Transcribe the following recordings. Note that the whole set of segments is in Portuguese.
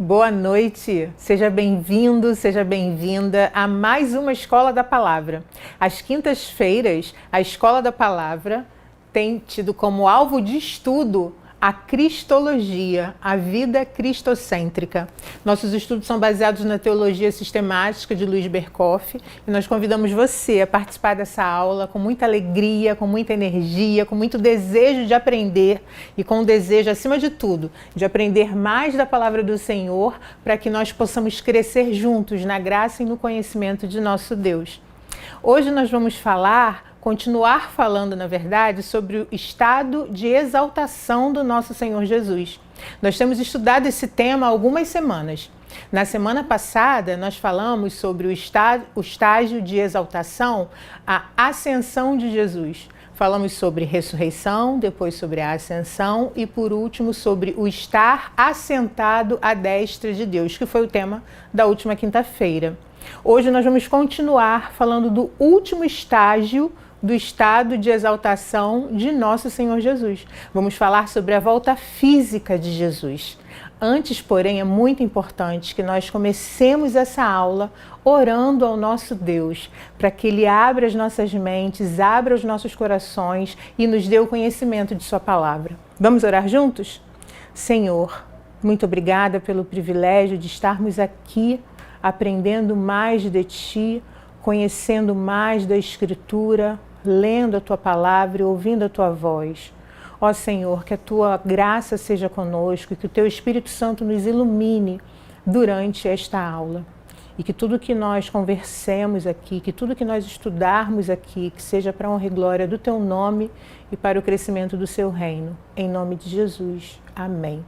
Boa noite, seja bem-vindo, seja bem-vinda a mais uma Escola da Palavra. Às quintas-feiras, a Escola da Palavra tem tido como alvo de estudo a Cristologia, a vida cristocêntrica. Nossos estudos são baseados na teologia sistemática de Luiz Berkoff e nós convidamos você a participar dessa aula com muita alegria, com muita energia, com muito desejo de aprender e com o desejo, acima de tudo, de aprender mais da palavra do Senhor para que nós possamos crescer juntos na graça e no conhecimento de nosso Deus. Hoje nós vamos continuar falando, na verdade, sobre o estado de exaltação do nosso Senhor Jesus. Nós temos estudado esse tema há algumas semanas. Na semana passada, nós falamos sobre o estágio de exaltação, a ascensão de Jesus. Falamos sobre ressurreição, depois sobre a ascensão e, por último, sobre o estar assentado à destra de Deus, que foi o tema da última quinta-feira. Hoje nós vamos continuar falando do último estágio do estado de exaltação de nosso Senhor Jesus. Vamos falar sobre a volta física de Jesus. Antes, porém, é muito importante que nós comecemos essa aula orando ao nosso Deus, para que Ele abra as nossas mentes, abra os nossos corações e nos dê o conhecimento de Sua palavra. Vamos orar juntos? Senhor, muito obrigada pelo privilégio de estarmos aqui aprendendo mais de Ti, conhecendo mais da Escritura, lendo a Tua palavra e ouvindo a Tua voz. Ó Senhor, que a Tua graça seja conosco e que o Teu Espírito Santo nos ilumine durante esta aula. E que tudo que nós conversemos aqui, que tudo que nós estudarmos aqui, que seja para a honra e glória do Teu nome e para o crescimento do Seu reino. Em nome de Jesus. Amém.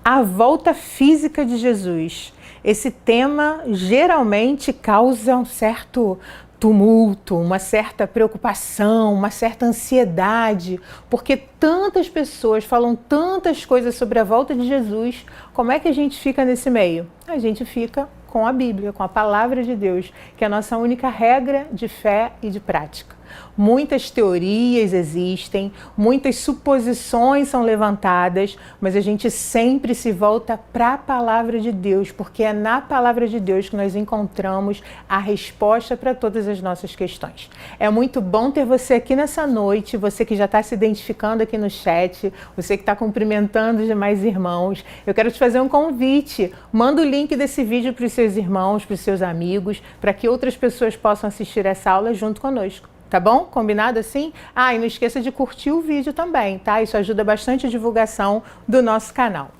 A volta física de Jesus. Esse tema geralmente causa um certo tumulto, uma certa preocupação, uma certa ansiedade, porque tantas pessoas falam tantas coisas sobre a volta de Jesus. Como é que a gente fica nesse meio? A gente fica com a Bíblia, com a palavra de Deus, que é a nossa única regra de fé e de prática. Muitas teorias existem, muitas suposições são levantadas, mas a gente sempre se volta para a palavra de Deus, porque é na palavra de Deus que nós encontramos a resposta para todas as nossas questões. É muito bom ter você aqui nessa noite, você que já está se identificando aqui no chat, você que está cumprimentando os demais irmãos. Eu quero te fazer um convite, manda o link desse vídeo para os seus irmãos, para os seus amigos, para que outras pessoas possam assistir essa aula junto conosco. Tá bom? Combinado assim? E não esqueça de curtir o vídeo também, tá? Isso ajuda bastante a divulgação do nosso canal.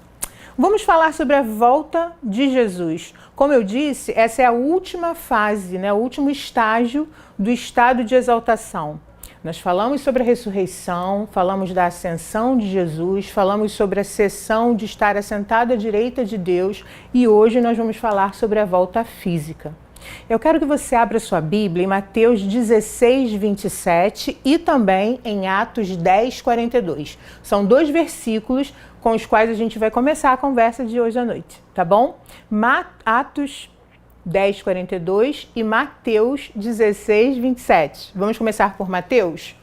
Vamos falar sobre a volta de Jesus. Como eu disse, essa é a última fase, né? O último estágio do estado de exaltação. Nós falamos sobre a ressurreição, falamos da ascensão de Jesus, falamos sobre a sessão de estar assentado à direita de Deus e hoje nós vamos falar sobre a volta física. Eu quero que você abra sua Bíblia em Mateus 16, 27 e também em Atos 10, 42. São dois versículos com os quais a gente vai começar a conversa de hoje à noite, tá bom? Atos 10, 42 e Mateus 16, 27. Vamos começar por Mateus?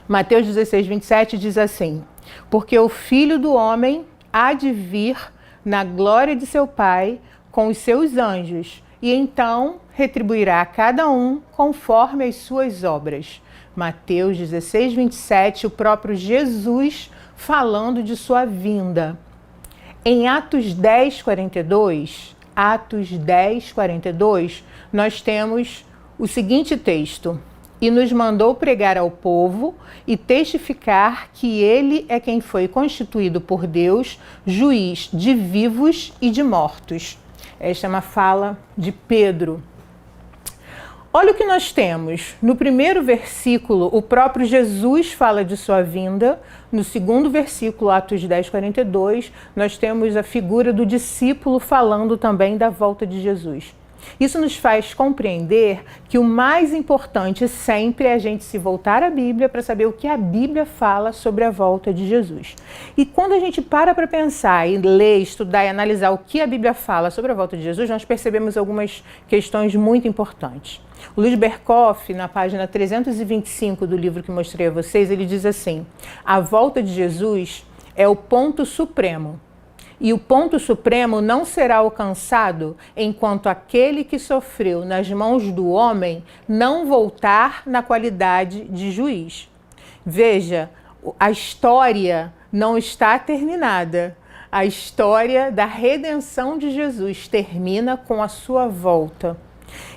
Mateus 16, 27 diz assim: porque o Filho do Homem há de vir na glória de seu Pai com os seus anjos, e então retribuirá a cada um conforme as suas obras. Mateus 16, 27, o próprio Jesus falando de sua vinda. Em Atos 10, 42, nós temos o seguinte texto: e nos mandou pregar ao povo e testificar que ele é quem foi constituído por Deus, juiz de vivos e de mortos. Esta é uma fala de Pedro. Olha o que nós temos. No primeiro versículo, o próprio Jesus fala de sua vinda. No segundo versículo, Atos 10, 42, nós temos a figura do discípulo falando também da volta de Jesus. Isso nos faz compreender que o mais importante sempre é a gente se voltar à Bíblia para saber o que a Bíblia fala sobre a volta de Jesus. E quando a gente para pensar e ler, estudar e analisar o que a Bíblia fala sobre a volta de Jesus, nós percebemos algumas questões muito importantes. O Luiz Berkoff, na página 325 do livro que mostrei a vocês, ele diz assim: a volta de Jesus é o ponto supremo. E o ponto supremo não será alcançado enquanto aquele que sofreu nas mãos do homem não voltar na qualidade de juiz. Veja, a história não está terminada. A história da redenção de Jesus termina com a sua volta.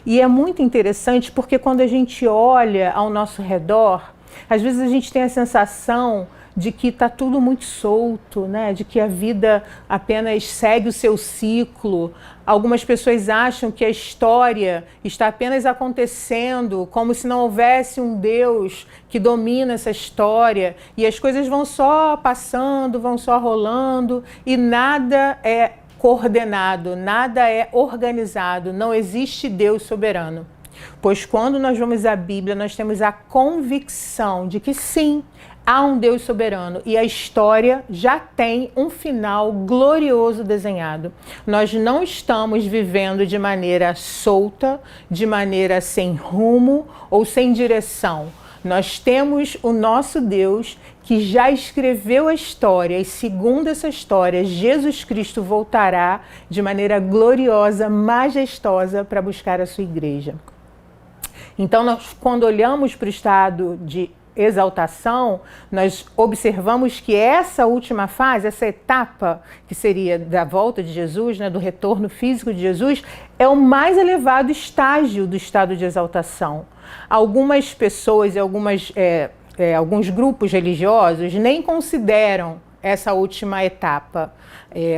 E é muito interessante porque quando a gente olha ao nosso redor, às vezes a gente tem a sensação de que está tudo muito solto, né? De que a vida apenas segue o seu ciclo. Algumas pessoas acham que a história está apenas acontecendo como se não houvesse um Deus que domina essa história e as coisas vão só passando, vão só rolando e nada é coordenado, nada é organizado, não existe Deus soberano. Pois quando nós vamos à Bíblia, nós temos a convicção de que sim, há um Deus soberano e a história já tem um final glorioso desenhado. Nós não estamos vivendo de maneira solta, de maneira sem rumo ou sem direção. Nós temos o nosso Deus que já escreveu a história e segundo essa história, Jesus Cristo voltará de maneira gloriosa, majestosa para buscar a sua igreja. Então, nós, quando olhamos para o estado de exaltação, nós observamos que essa última fase, essa etapa que seria da volta de Jesus, né, do retorno físico de Jesus, é o mais elevado estágio do estado de exaltação. Algumas pessoas e alguns grupos religiosos nem consideram essa última etapa.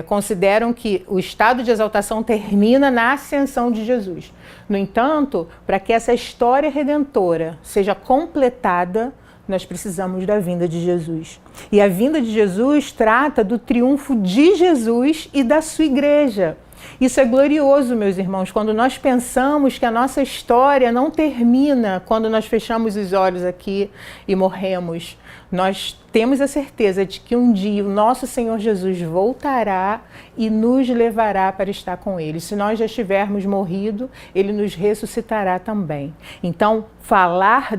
Consideram que o estado de exaltação termina na ascensão de Jesus. No entanto, para que essa história redentora seja completada, nós precisamos da vinda de Jesus. E a vinda de Jesus trata do triunfo de Jesus e da sua igreja. Isso é glorioso, meus irmãos, quando nós pensamos que a nossa história não termina quando nós fechamos os olhos aqui e morremos. Nós temos a certeza de que um dia o nosso Senhor Jesus voltará e nos levará para estar com Ele. Se nós já tivermos morrido, Ele nos ressuscitará também. Então, falar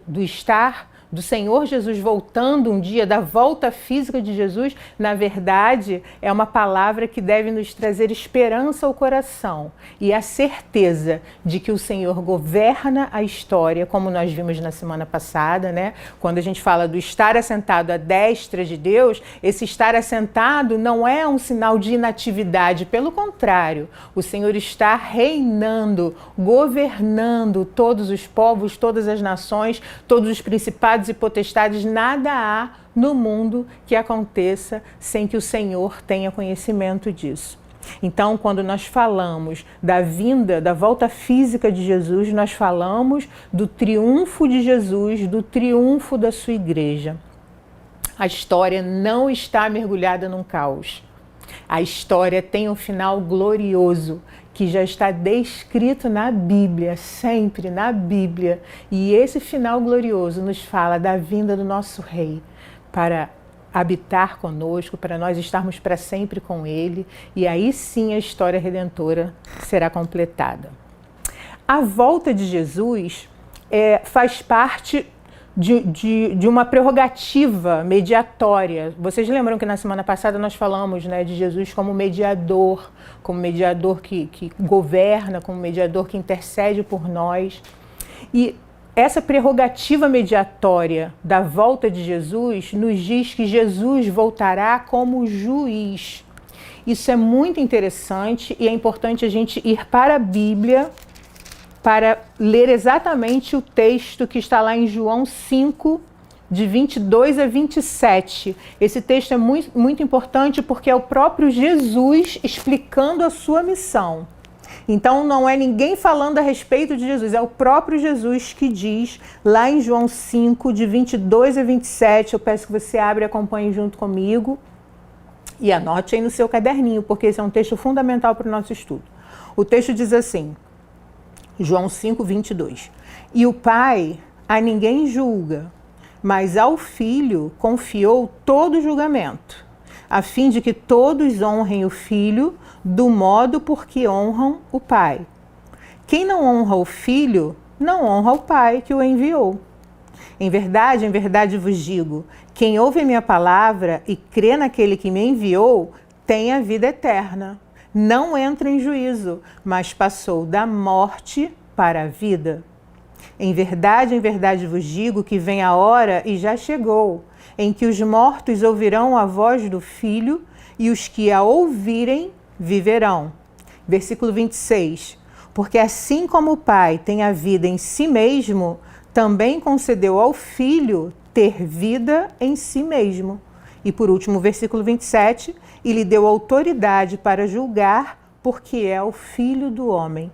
do estar do Senhor Jesus voltando um dia, da volta física de Jesus, na verdade, é uma palavra que deve nos trazer esperança ao coração e a certeza de que o Senhor governa a história, como nós vimos na semana passada, né? Quando a gente fala do estar assentado à destra de Deus, esse estar assentado não é um sinal de inatividade, pelo contrário, o Senhor está reinando, governando todos os povos, todas as nações, todos os principados e potestades. Nada há no mundo que aconteça sem que o Senhor tenha conhecimento disso. Então, quando nós falamos da vinda, da volta física de Jesus, nós falamos do triunfo de Jesus, do triunfo da sua igreja. A história não está mergulhada num caos. A história tem um final glorioso, que já está descrito na Bíblia, sempre na Bíblia. E esse final glorioso nos fala da vinda do nosso Rei para habitar conosco, para nós estarmos para sempre com Ele. E aí sim a história redentora será completada. A volta de Jesus faz parte de uma prerrogativa mediatória. Vocês lembram que na semana passada nós falamos, né, de Jesus como mediador que governa, como mediador que intercede por nós. E essa prerrogativa mediatória da volta de Jesus nos diz que Jesus voltará como juiz. Isso é muito interessante e é importante a gente ir para a Bíblia para ler exatamente o texto que está lá em João 5, de 22 a 27. Esse texto é muito importante porque é o próprio Jesus explicando a sua missão. Então não é ninguém falando a respeito de Jesus, é o próprio Jesus que diz lá em João 5, de 22 a 27. Eu peço que você abra e acompanhe junto comigo e anote aí no seu caderninho, porque esse é um texto fundamental para o nosso estudo. O texto diz assim, João 5, 22. E o Pai a ninguém julga, mas ao Filho confiou todo o julgamento, a fim de que todos honrem o Filho do modo por que honram o Pai. Quem não honra o Filho, não honra o Pai que o enviou. Em verdade vos digo, quem ouve a minha palavra e crê naquele que me enviou, tem a vida eterna. Não entra em juízo, mas passou da morte para a vida. Em verdade vos digo que vem a hora, e já chegou, em que os mortos ouvirão a voz do Filho, e os que a ouvirem viverão. Versículo 26. Porque assim como o Pai tem a vida em si mesmo, também concedeu ao Filho ter vida em si mesmo. E por último, versículo 27, e lhe deu autoridade para julgar, porque é o Filho do Homem.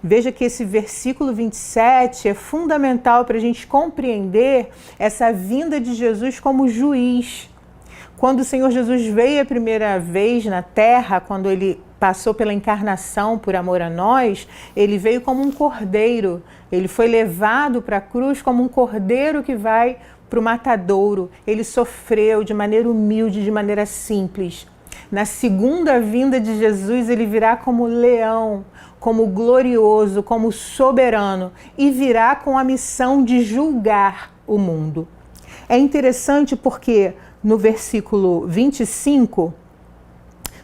Veja que esse versículo 27 é fundamental para a gente compreender essa vinda de Jesus como juiz. Quando o Senhor Jesus veio a primeira vez na Terra, quando ele passou pela encarnação por amor a nós, ele veio como um cordeiro. Ele foi levado para a cruz como um cordeiro que vai para o matadouro. Ele sofreu de maneira humilde, de maneira simples. Na segunda vinda de Jesus, ele virá como leão, como glorioso, como soberano, e virá com a missão de julgar o mundo. É interessante porque no versículo 25,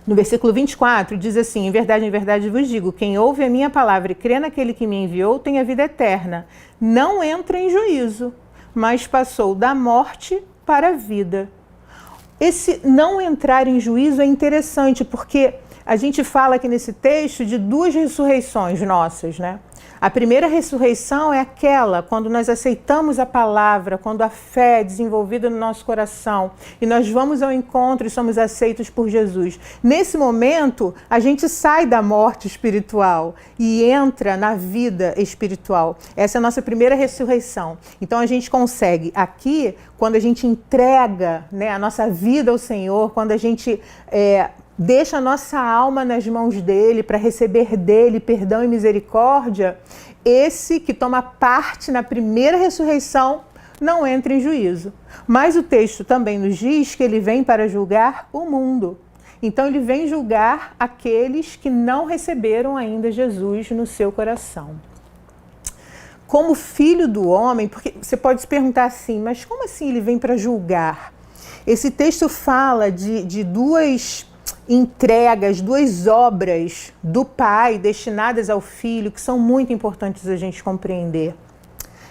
no versículo 24, diz assim: em verdade vos digo, quem ouve a minha palavra e crê naquele que me enviou tem a vida eterna. Não entra em juízo, mas passou da morte para a vida. Esse não entrar em juízo é interessante, porque a gente fala aqui nesse texto de duas ressurreições nossas, né? A primeira ressurreição é aquela quando nós aceitamos a palavra, quando a fé é desenvolvida no nosso coração e nós vamos ao encontro e somos aceitos por Jesus. Nesse momento, a gente sai da morte espiritual e entra na vida espiritual. Essa é a nossa primeira ressurreição. Então a gente consegue aqui, quando a gente entrega, né, a nossa vida ao Senhor, quando a gente deixa a nossa alma nas mãos dele para receber dele perdão e misericórdia, esse que toma parte na primeira ressurreição não entra em juízo. Mas o texto também nos diz que ele vem para julgar o mundo. Então ele vem julgar aqueles que não receberam ainda Jesus no seu coração. Como filho do homem, porque você pode se perguntar assim, mas como assim ele vem para julgar? Esse texto fala de duas entregas, duas obras do Pai destinadas ao Filho, que são muito importantes a gente compreender.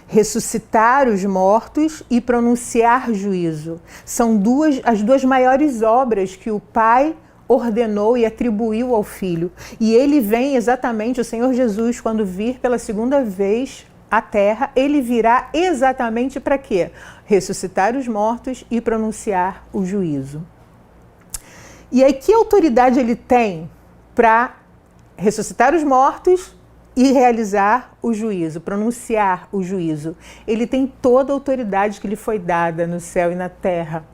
Ressuscitar os mortos e pronunciar juízo. São as duas maiores obras que o Pai ordenou e atribuiu ao Filho. E ele vem exatamente, o Senhor Jesus, quando vir pela segunda vez à Terra, ele virá exatamente para quê? Ressuscitar os mortos e pronunciar o juízo. E aí, que autoridade ele tem para ressuscitar os mortos e realizar o juízo, pronunciar o juízo? Ele tem toda a autoridade que lhe foi dada no céu e na terra.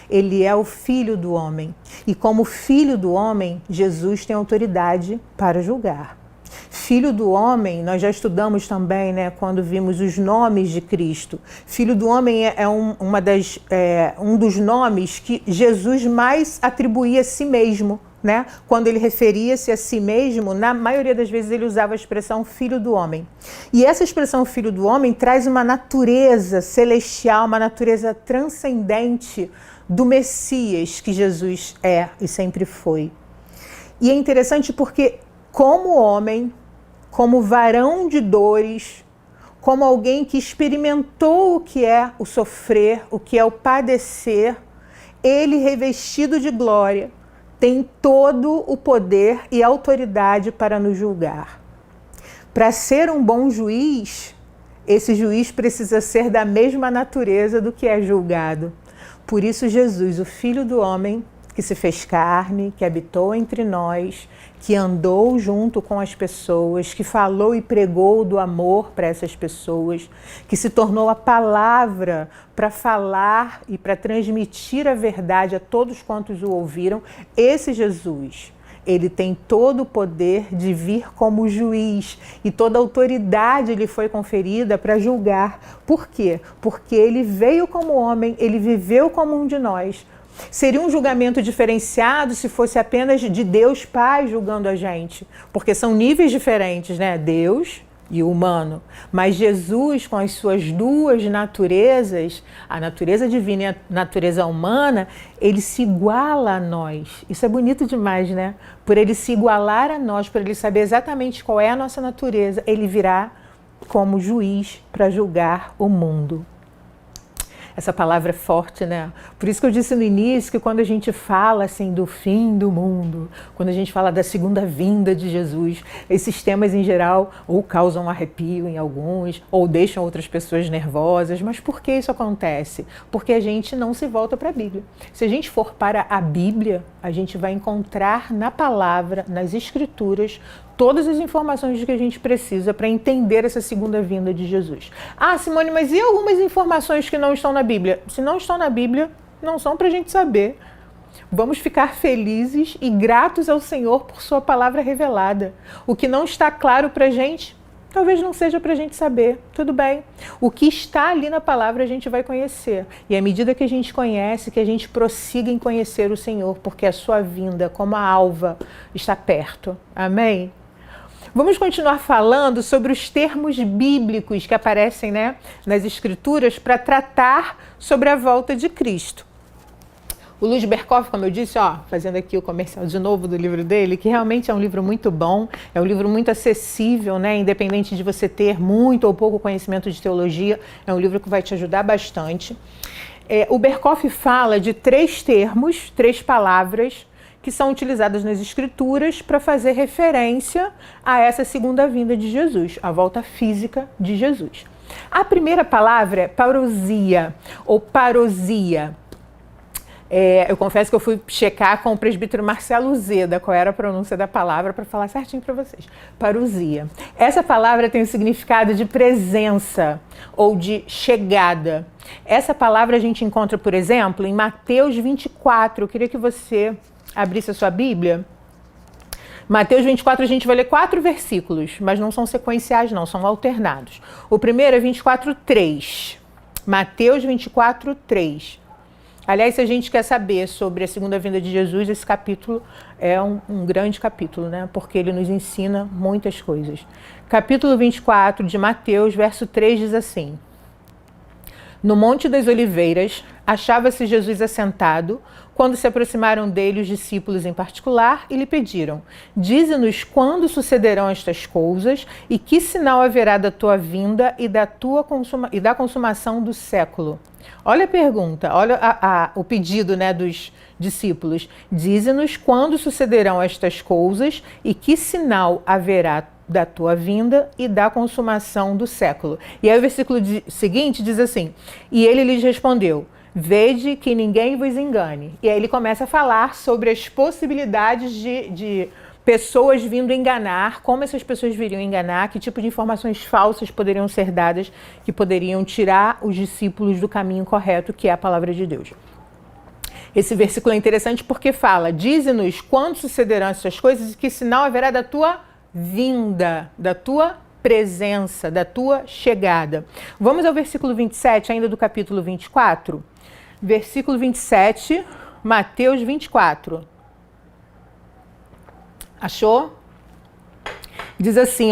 Ele é o Filho do Homem. E como Filho do Homem, Jesus tem autoridade para julgar. Filho do Homem, nós já estudamos também, né, quando vimos os nomes de Cristo. Filho do Homem é um dos nomes que Jesus mais atribuía a si mesmo, né? Quando ele referia-se a si mesmo, na maioria das vezes ele usava a expressão Filho do Homem. E essa expressão Filho do Homem traz uma natureza celestial, uma natureza transcendente do Messias que Jesus é e sempre foi. E é interessante porque como homem, como varão de dores, como alguém que experimentou o que é o sofrer, o que é o padecer, ele, revestido de glória, tem todo o poder e autoridade para nos julgar. Para ser um bom juiz, esse juiz precisa ser da mesma natureza do que é julgado. Por isso Jesus, o Filho do Homem, que se fez carne, que habitou entre nós, que andou junto com as pessoas, que falou e pregou do amor para essas pessoas, que se tornou a palavra para falar e para transmitir a verdade a todos quantos o ouviram. Esse Jesus, ele tem todo o poder de vir como juiz e toda a autoridade lhe foi conferida para julgar. Por quê? Porque ele veio como homem, ele viveu como um de nós. Seria um julgamento diferenciado se fosse apenas de Deus Pai julgando a gente, porque são níveis diferentes, né? Deus e o humano. Mas Jesus, com as suas duas naturezas, a natureza divina e a natureza humana, ele se iguala a nós. Isso é bonito demais, né? Por ele se igualar a nós, por ele saber exatamente qual é a nossa natureza, ele virá como juiz para julgar o mundo. Essa palavra é forte, né? Por isso que eu disse no início que quando a gente fala assim do fim do mundo, quando a gente fala da segunda vinda de Jesus, esses temas em geral ou causam arrepio em alguns, ou deixam outras pessoas nervosas. Mas por que isso acontece? Porque a gente não se volta para a Bíblia. Se a gente for para a Bíblia, a gente vai encontrar na palavra, nas escrituras, todas as informações de que a gente precisa para entender essa segunda vinda de Jesus. Ah, Simone, mas e algumas informações que não estão na Bíblia? Se não estão na Bíblia, não são para a gente saber. Vamos ficar felizes e gratos ao Senhor por sua palavra revelada. O que não está claro para a gente, talvez não seja para a gente saber. Tudo bem. O que está ali na palavra a gente vai conhecer. E à medida que a gente conhece, que a gente prossiga em conhecer o Senhor, porque a sua vinda, como a alva, está perto. Amém? Vamos continuar falando sobre os termos bíblicos que aparecem, né, nas Escrituras para tratar sobre a volta de Cristo. O Luiz Berkoff, como eu disse, fazendo aqui o comercial de novo do livro dele, que realmente é um livro muito bom, é um livro muito acessível, né, independente de você ter muito ou pouco conhecimento de teologia, é um livro que vai te ajudar bastante. O Berkoff fala de 3 termos, 3 palavras, que são utilizadas nas Escrituras para fazer referência a essa segunda vinda de Jesus, a volta física de Jesus. A primeira palavra é parousia, ou parousia. Eu confesso que eu fui checar com o presbítero Marcelo Zeda qual era a pronúncia da palavra para falar certinho para vocês. Parousia. Essa palavra tem o significado de presença ou de chegada. Essa palavra a gente encontra, por exemplo, em Mateus 24. Eu queria que você abrisse a sua Bíblia. Mateus 24, a gente vai ler 4 versículos, mas não são sequenciais não, são alternados. O primeiro é 24:3. Mateus 24:3. Aliás, se a gente quer saber sobre a segunda vinda de Jesus, esse capítulo é um grande capítulo, né? Porque ele nos ensina muitas coisas. Capítulo 24 de Mateus, verso 3 diz assim: No Monte das Oliveiras, achava-se Jesus assentado, quando se aproximaram dele os discípulos em particular e lhe pediram: Dize-nos quando sucederão estas coisas e que sinal haverá da tua vinda e da consumação do século. Olha a pergunta, olha o pedido, né, dos discípulos. Dize-nos quando sucederão estas coisas e que sinal haverá da tua vinda e da consumação do século. E aí o versículo seguinte diz assim: E ele lhes respondeu: Vede que ninguém vos engane. E aí ele começa a falar sobre as possibilidades de pessoas vindo enganar, como essas pessoas viriam enganar, que tipo de informações falsas poderiam ser dadas, que poderiam tirar os discípulos do caminho correto, que é a palavra de Deus. Esse versículo é interessante porque fala: Dize-nos quando sucederão essas coisas e que sinal haverá da tua vinda, da tua presença, da tua chegada. Vamos ao versículo 27, ainda do capítulo 24. Versículo 27, Mateus 24. Achou? Diz assim,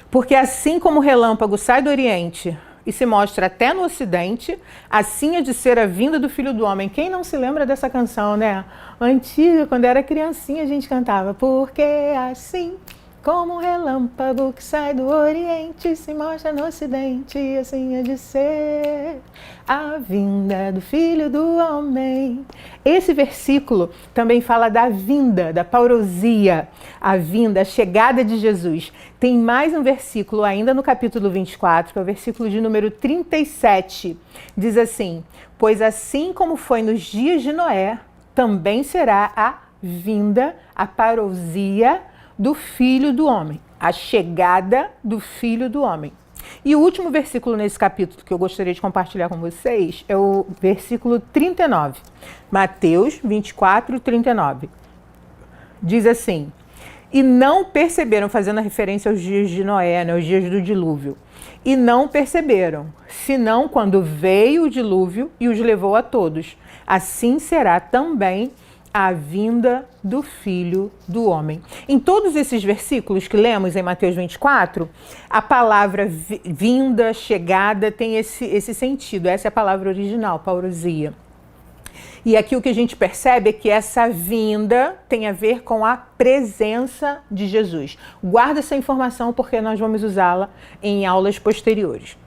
porque assim como o relâmpago sai do Oriente e se mostra até no Ocidente, assim é de ser a vinda do Filho do Homem. Quem não se lembra dessa canção, né? Antiga, quando era criancinha a gente cantava: Porque assim como um relâmpago que sai do Oriente e se mostra no Ocidente, assim é de ser a vinda do Filho do Homem. Esse versículo também fala da vinda, da parousia, a vinda, a chegada de Jesus. Tem mais um versículo ainda no capítulo 24, que é o versículo de número 37. Diz assim: Pois assim como foi nos dias de Noé, também será a vinda, a parousia do Filho do Homem, a chegada do Filho do Homem. E o último versículo nesse capítulo que eu gostaria de compartilhar com vocês é o versículo 39. Mateus 24, 39. Diz assim: E não perceberam, fazendo a referência aos dias de Noé, né, aos dias do dilúvio, e não perceberam, senão quando veio o dilúvio e os levou a todos. Assim será também a vinda do Filho do Homem. Em todos esses versículos que lemos em Mateus 24, a palavra vinda, chegada, tem esse sentido. Essa é a palavra original, parousia. E aqui o que a gente percebe é que essa vinda tem a ver com a presença de Jesus. Guarda essa informação porque nós vamos usá-la em aulas posteriores.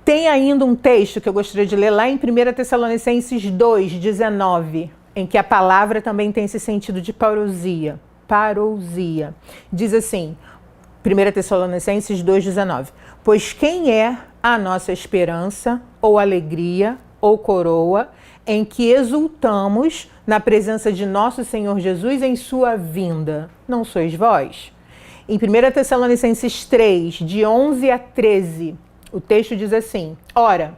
Tem ainda um texto que eu gostaria de ler lá em 1 Tessalonicenses 2:19, em que a palavra também tem esse sentido de parousia. Parousia. Diz assim, 1 Tessalonicenses 2:19, pois quem é a nossa esperança, ou alegria, ou coroa, em que exultamos na presença de nosso Senhor Jesus em sua vinda? Não sois vós? Em 1 Tessalonicenses 3, de 11 a 13, o texto diz assim, ora,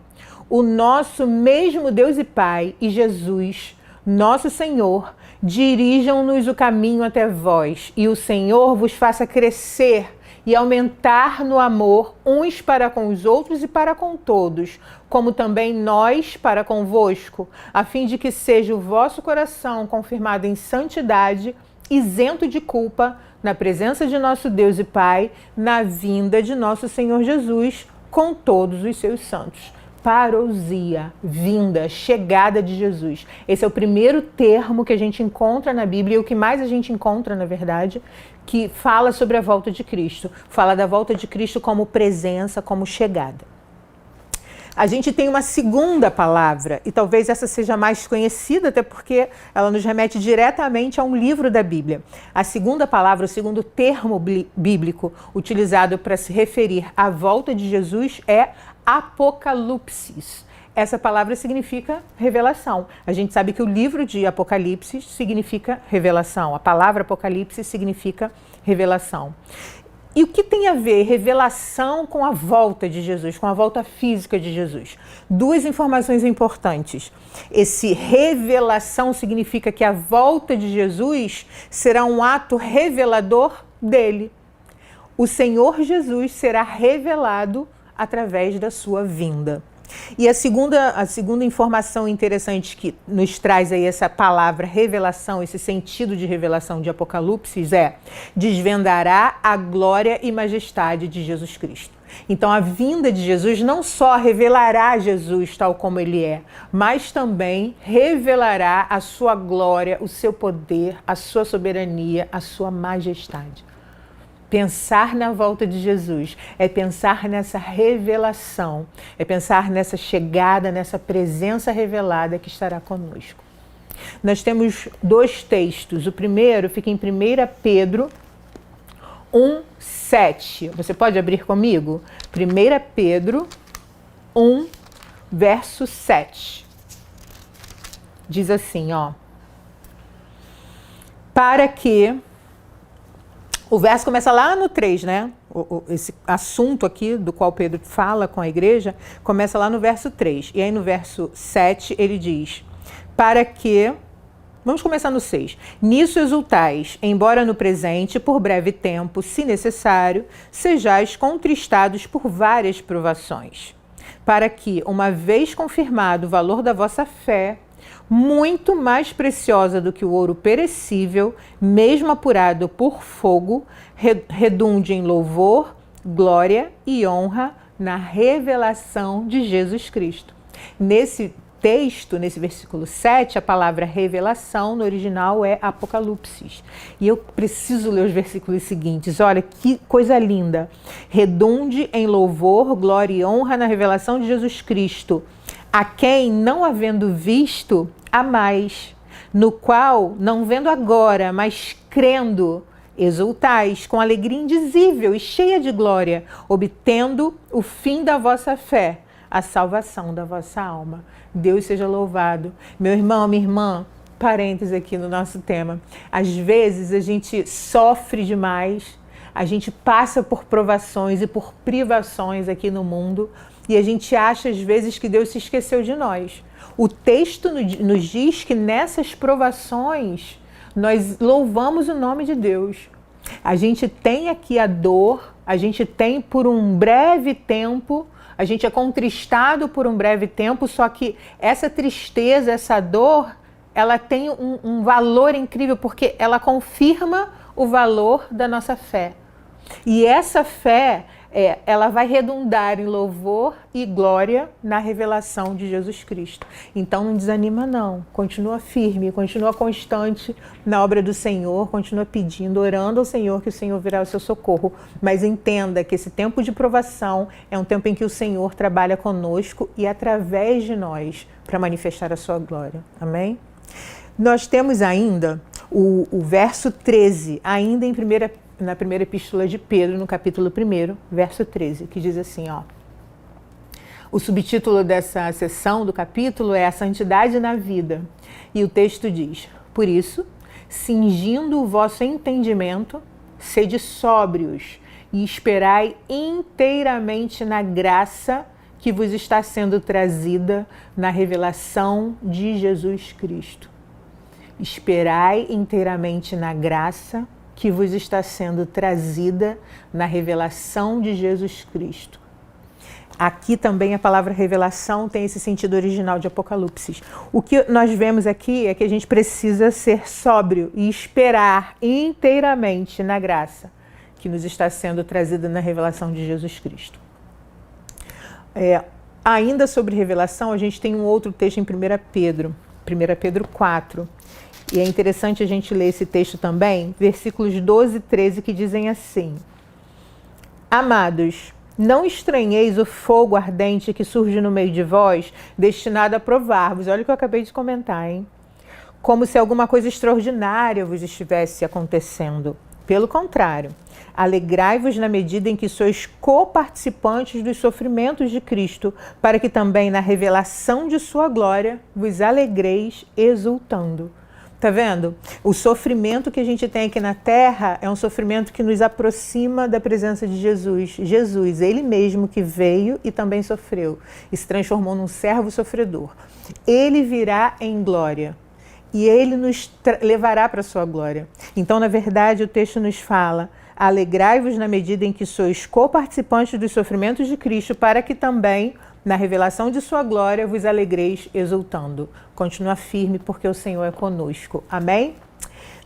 o nosso mesmo Deus e Pai e Jesus, nosso Senhor, dirijam-nos o caminho até vós, e o Senhor vos faça crescer e aumentar no amor uns para com os outros e para com todos, como também nós para convosco, a fim de que seja o vosso coração confirmado em santidade, isento de culpa, na presença de nosso Deus e Pai, na vinda de nosso Senhor Jesus, com todos os seus santos. Parousia, vinda, chegada de Jesus. Esse é o primeiro termo que a gente encontra na Bíblia, e o que mais a gente encontra, na verdade, que fala sobre a volta de Cristo. Fala da volta de Cristo como presença, como chegada. A gente tem uma segunda palavra, e talvez essa seja mais conhecida, até porque ela nos remete diretamente a um livro da Bíblia. A segunda palavra, o segundo termo bíblico utilizado para se referir à volta de Jesus é Apocalipsis. Essa palavra significa revelação. A gente sabe que o livro de Apocalipse significa revelação. A palavra Apocalipse significa revelação. E o que tem a ver revelação com a volta de Jesus, com a volta física de Jesus? Duas informações importantes. Esse revelação significa que a volta de Jesus será um ato revelador dele. O Senhor Jesus será revelado através da sua vinda. E a segunda informação interessante que nos traz aí essa palavra revelação, esse sentido de revelação de Apocalipse é: desvendará a glória e majestade de Jesus Cristo. Então a vinda de Jesus não só revelará Jesus tal como ele é, mas também revelará a sua glória, o seu poder, a sua soberania, a sua majestade. Pensar na volta de Jesus é pensar nessa revelação, é pensar nessa chegada, nessa presença revelada que estará conosco. Nós temos dois textos. O primeiro fica em 1 Pedro 1:7. Você pode abrir comigo? 1 Pedro 1, verso 7. Diz assim, ó. Para que... O verso começa lá no 3, né? Esse assunto aqui do qual Pedro fala com a igreja, começa lá no verso 3. E aí no verso 7 ele diz, para que... Vamos começar no 6. Nisso exultais, embora no presente, por breve tempo, se necessário, sejais contristados por várias provações, para que, uma vez confirmado o valor da vossa fé, muito mais preciosa do que o ouro perecível, mesmo apurado por fogo, redunde em louvor, glória e honra na revelação de Jesus Cristo. Nesse texto, nesse versículo 7, a palavra revelação no original é Apocalipsis. E eu preciso ler os versículos seguintes. Olha que coisa linda. Redunde em louvor, glória e honra na revelação de Jesus Cristo, a quem, não havendo visto, há mais, no qual, não vendo agora, mas crendo, exultais com alegria indizível e cheia de glória, obtendo o fim da vossa fé, a salvação da vossa alma. Deus seja louvado. Meu irmão, minha irmã, parênteses aqui no nosso tema. Às vezes a gente sofre demais, a gente passa por provações e por privações aqui no mundo, e a gente acha às vezes que Deus se esqueceu de nós. O texto nos diz que nessas provações nós louvamos o nome de Deus. A gente tem aqui a dor, a gente tem por um breve tempo, a gente é contristado por um breve tempo, só que essa tristeza, essa dor ela tem um valor incrível, porque ela confirma o valor da nossa fé. E essa fé, ela vai redundar em louvor e glória na revelação de Jesus Cristo. Então não desanima não, continua firme, continua constante na obra do Senhor, continua pedindo, orando ao Senhor, que o Senhor virá ao seu socorro. Mas entenda que esse tempo de provação é um tempo em que o Senhor trabalha conosco e através de nós para manifestar a sua glória. Amém? Nós temos ainda o verso 13, ainda na primeira epístola de Pedro, no capítulo 1, verso 13, que diz assim, ó. O subtítulo dessa sessão do capítulo é A Santidade na Vida. E o texto diz: por isso, cingindo o vosso entendimento, sede sóbrios e esperai inteiramente na graça que vos está sendo trazida na revelação de Jesus Cristo. Esperai inteiramente na graça que vos está sendo trazida na revelação de Jesus Cristo. Aqui também a palavra revelação tem esse sentido original de Apocalipse. O que nós vemos aqui é que a gente precisa ser sóbrio e esperar inteiramente na graça que nos está sendo trazida na revelação de Jesus Cristo. Ainda sobre revelação, a gente tem um outro texto em 1 Pedro 4. E é interessante a gente ler esse texto também, versículos 12 e 13, que dizem assim: amados, não estranheis o fogo ardente que surge no meio de vós, destinado a provar-vos. Olha o que eu acabei de comentar, hein? Como se alguma coisa extraordinária vos estivesse acontecendo. Pelo contrário, alegrai-vos na medida em que sois coparticipantes dos sofrimentos de Cristo, para que também na revelação de sua glória vos alegreis exultando. Tá vendo? O sofrimento que a gente tem aqui na Terra é um sofrimento que nos aproxima da presença de Jesus. Jesus, ele mesmo que veio e também sofreu e se transformou num servo sofredor. Ele virá em glória e ele nos levará para a sua glória. Então, na verdade, o texto nos fala: alegrai-vos na medida em que sois coparticipantes dos sofrimentos de Cristo, para que também na revelação de sua glória vos alegreis exultando. Continua firme, porque o Senhor é conosco. Amém?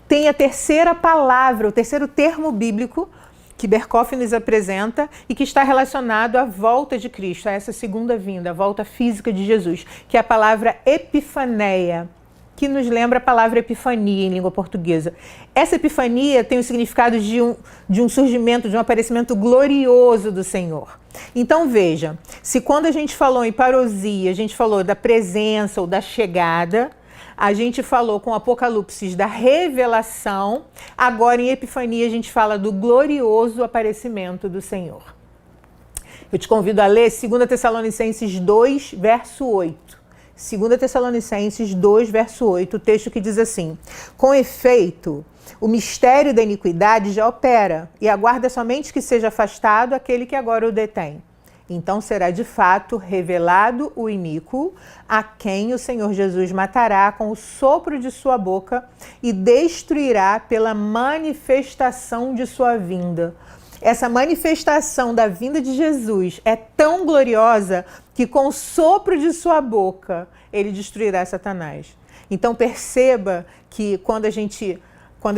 Tem a terceira palavra, o terceiro termo bíblico que Berkhof nos apresenta e que está relacionado à volta de Cristo, a essa segunda vinda, a volta física de Jesus, que é a palavra epifaneia, que nos lembra a palavra epifania em língua portuguesa. Essa epifania tem o significado de um surgimento, de um aparecimento glorioso do Senhor. Então veja, se quando a gente falou em parousia, a gente falou da presença ou da chegada, a gente falou com Apocalipse da revelação, agora em Epifania a gente fala do glorioso aparecimento do Senhor. Eu te convido a ler 2 Tessalonicenses 2, verso 8. 2 Tessalonicenses 2, verso 8, o texto que diz assim: com efeito, o mistério da iniquidade já opera, e aguarda somente que seja afastado aquele que agora o detém. Então será de fato revelado o iníquo, a quem o Senhor Jesus matará com o sopro de sua boca e destruirá pela manifestação de sua vinda. Essa manifestação da vinda de Jesus é tão gloriosa que com o sopro de sua boca ele destruirá Satanás. Então perceba que quando às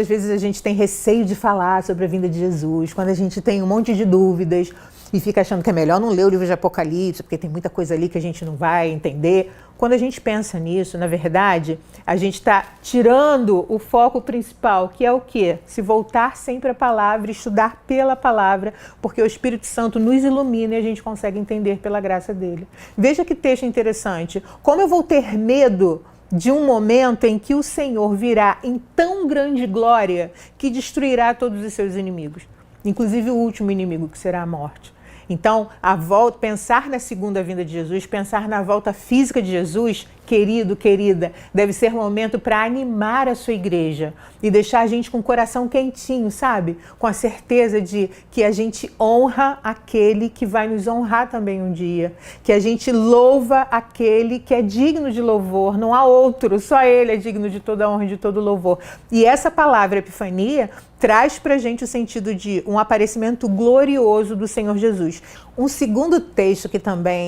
vezes a gente tem receio de falar sobre a vinda de Jesus, quando a gente tem um monte de dúvidas e fica achando que é melhor não ler o livro de Apocalipse, porque tem muita coisa ali que a gente não vai entender. Quando a gente pensa nisso, na verdade, a gente está tirando o foco principal, que é o quê? Se voltar sempre à palavra, estudar pela palavra, porque o Espírito Santo nos ilumina e a gente consegue entender pela graça dele. Veja que texto interessante. Como eu vou ter medo de um momento em que o Senhor virá em tão grande glória que destruirá todos os seus inimigos, inclusive o último inimigo, que será a morte. Então, a volta, pensar na segunda vinda de Jesus, pensar na volta física de Jesus, querido, querida, deve ser um momento para animar a sua igreja e deixar a gente com o coração quentinho, sabe? Com a certeza de que a gente honra aquele que vai nos honrar também um dia, que a gente louva aquele que é digno de louvor, não há outro, só ele é digno de toda honra e de todo louvor. E essa palavra epifania traz para a gente o sentido de um aparecimento glorioso do Senhor Jesus. Um segundo texto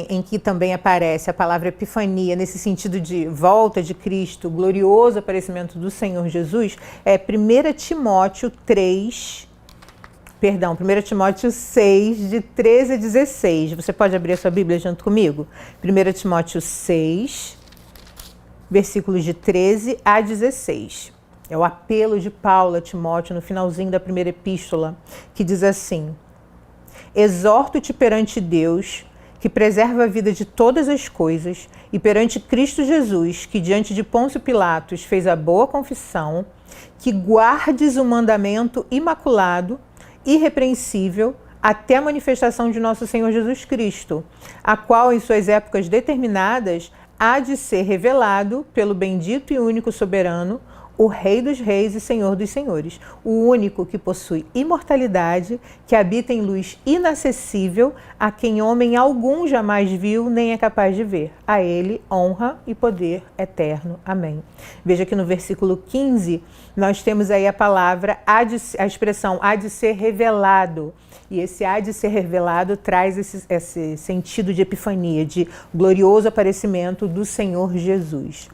em que também aparece a palavra epifania, nesse sentido de volta de Cristo, glorioso aparecimento do Senhor Jesus, é 1 Timóteo 6, de 13 a 16. Você pode abrir a sua Bíblia junto comigo? 1 Timóteo 6, versículos de 13 a 16. É o apelo de Paulo a Timóteo no finalzinho da primeira epístola, que diz assim: exorto-te perante Deus, que preserva a vida de todas as coisas, e perante Cristo Jesus, que diante de Pôncio Pilatos fez a boa confissão, que guardes o mandamento imaculado, irrepreensível, até a manifestação de nosso Senhor Jesus Cristo, a qual, em suas épocas determinadas, há de ser revelado pelo bendito e único soberano, o Rei dos Reis e Senhor dos Senhores, o único que possui imortalidade, que habita em luz inacessível, a quem homem algum jamais viu nem é capaz de ver. A ele honra e poder eterno. Amém. Veja que no versículo 15, nós temos aí a palavra, a expressão há de ser revelado. E esse há de ser revelado traz esse sentido de epifania, de glorioso aparecimento do Senhor Jesus.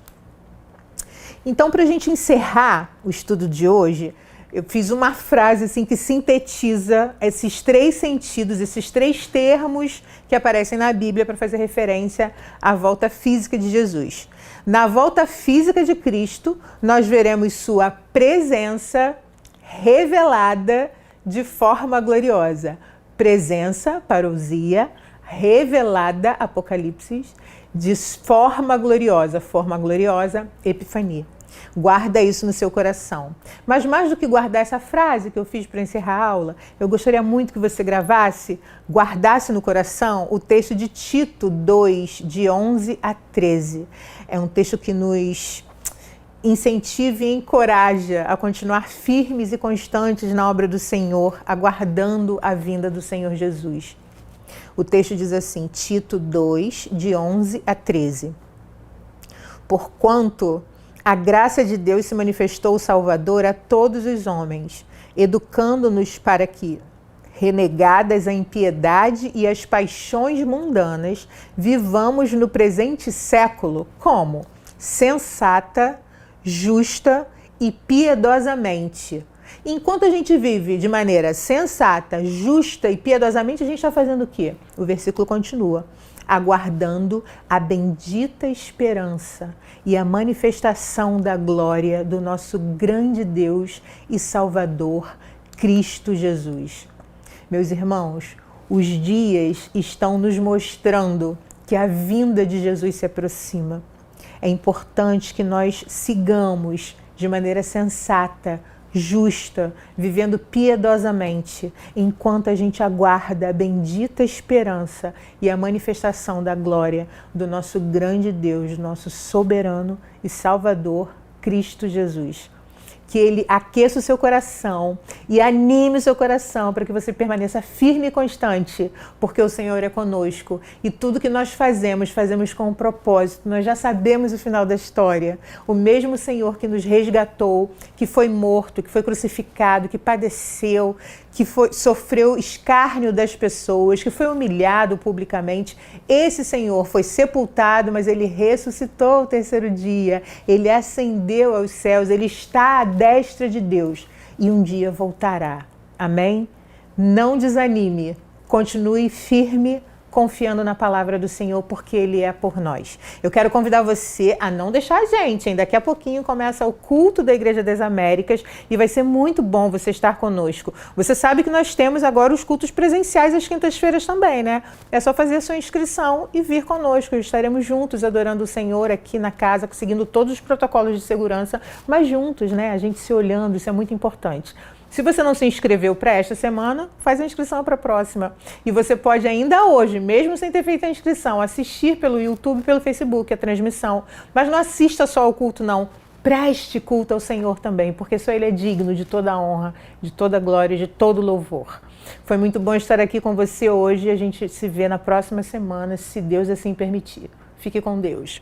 Então, para a gente encerrar o estudo de hoje, eu fiz uma frase assim, que sintetiza esses três sentidos, esses três termos que aparecem na Bíblia para fazer referência à volta física de Jesus. Na volta física de Cristo, nós veremos sua presença revelada de forma gloriosa. Presença, parousia, revelada, Apocalipse, de forma gloriosa, epifania. Guarda isso no seu coração. Mas mais do que guardar essa frase que eu fiz para encerrar a aula, eu gostaria muito que você guardasse no coração o texto de Tito 2, de 11 a 13. É um texto que nos incentiva e encoraja a continuar firmes e constantes na obra do Senhor, aguardando a vinda do Senhor Jesus. O texto diz assim, Tito 2, de 11 a 13. Porquanto a graça de Deus se manifestou Salvador a todos os homens, educando-nos para que, renegadas a impiedade e as paixões mundanas, vivamos no presente século como? Sensata, justa e piedosamente. Enquanto a gente vive de maneira sensata, justa e piedosamente, a gente está fazendo o quê? O versículo continua. Aguardando a bendita esperança e a manifestação da glória do nosso grande Deus e Salvador, Cristo Jesus. Meus irmãos, os dias estão nos mostrando que a vinda de Jesus se aproxima. É importante que nós sigamos de maneira sensata, justa, vivendo piedosamente, enquanto a gente aguarda a bendita esperança e a manifestação da glória do nosso grande Deus, nosso soberano e Salvador, Cristo Jesus. Que Ele aqueça o seu coração e anime o seu coração para que você permaneça firme e constante, porque o Senhor é conosco e tudo que nós fazemos com um propósito. Nós já sabemos o final da história. O mesmo Senhor que nos resgatou, que foi morto, que foi crucificado, que padeceu, que sofreu escárnio das pessoas, que foi humilhado publicamente. Esse Senhor foi sepultado, mas Ele ressuscitou ao terceiro dia. Ele ascendeu aos céus, Ele está à destra de Deus e um dia voltará. Amém? Não desanime, continue firme, confiando na palavra do Senhor, porque Ele é por nós. Eu quero convidar você a não deixar a gente, hein? Daqui a pouquinho começa o culto da Igreja das Américas e vai ser muito bom você estar conosco. Você sabe que nós temos agora os cultos presenciais às quintas-feiras também, né? É só fazer a sua inscrição e vir conosco. Estaremos juntos adorando o Senhor aqui na casa, seguindo todos os protocolos de segurança, mas juntos, né? A gente se olhando, isso é muito importante. Se você não se inscreveu para esta semana, faz a inscrição para a próxima. E você pode ainda hoje, mesmo sem ter feito a inscrição, assistir pelo YouTube, pelo Facebook a transmissão. Mas não assista só ao culto, não. Preste culto ao Senhor também, porque só Ele é digno de toda a honra, de toda a glória, de todo o louvor. Foi muito bom estar aqui com você hoje e a gente se vê na próxima semana, se Deus assim permitir. Fique com Deus.